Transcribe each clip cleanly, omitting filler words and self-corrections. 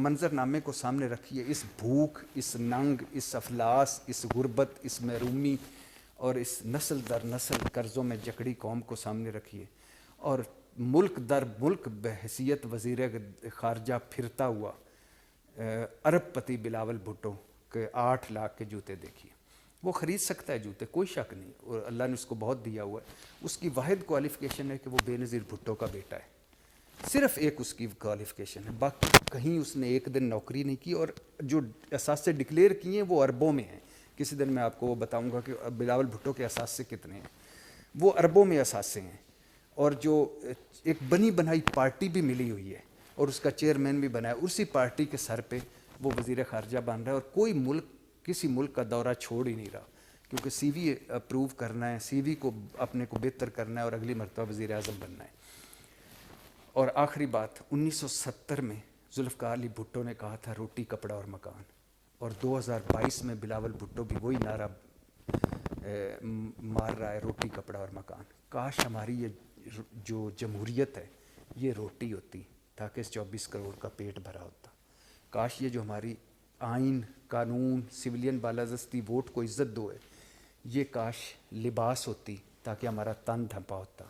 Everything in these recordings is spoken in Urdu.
منظر نامے کو سامنے رکھیے، اس بھوک، اس ننگ، اس افلاس، اس غربت، اس محرومی اور اس نسل در نسل قرضوں میں جکڑی قوم کو سامنے رکھیے، اور ملک در ملک بحیثیت وزیر خارجہ پھرتا ہوا ارب پتی بلاول بھٹو کے 8 لاکھ کے جوتے دیکھیے۔ وہ خرید سکتا ہے جوتے، کوئی شک نہیں، اور اللہ نے اس کو بہت دیا ہوا ہے۔ اس کی واحد کوالیفیکیشن ہے کہ وہ بے نظیر بھٹو کا بیٹا ہے، صرف ایک اس کی کوالیفیکیشن ہے، باقی کہیں اس نے ایک دن نوکری نہیں کی، اور جو اثاثے ڈکلیئر کیے ہیں وہ اربوں میں ہیں۔ کسی دن میں آپ کو وہ بتاؤں گا کہ بلاول بھٹو کے اثاثے کتنے ہیں، وہ اربوں میں اثاثے ہیں۔ اور جو ایک بنی بنائی پارٹی بھی ملی ہوئی ہے اور اس کا چیئرمین بھی بنا ہے، اسی پارٹی کے سر پہ وہ وزیر خارجہ بن رہا ہے، اور کوئی ملک کسی ملک کا دورہ چھوڑ ہی نہیں رہا، کیونکہ سی وی اپروو کرنا ہے، سی وی کو اپنے کو بہتر کرنا ہے اور اگلی مرتبہ وزیر اعظم بننا ہے۔ اور آخری بات، 1970 میں ذوالفقار علی بھٹو نے کہا تھا روٹی کپڑا اور مکان، اور 2022 میں بلاول بھٹو بھی وہی نعرہ مار رہا ہے، روٹی کپڑا اور مکان۔ کاش ہماری یہ جو جمہوریت ہے یہ روٹی ہوتی تاکہ اس 24 کروڑ کا پیٹ بھرا ہوتا۔ کاش یہ جو ہماری آئین، قانون، سویلین بالادستی، ووٹ کو عزت دو ہے، یہ کاش لباس ہوتی تاکہ ہمارا تن ڈھانپا ہوتا۔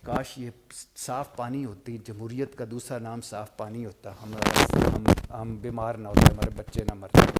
کاش یہ صاف پانی ہوتی، جمہوریت کا دوسرا نام صاف پانی ہوتا، ہم بیمار نہ ہوتے، ہمارے بچے نہ مرتے۔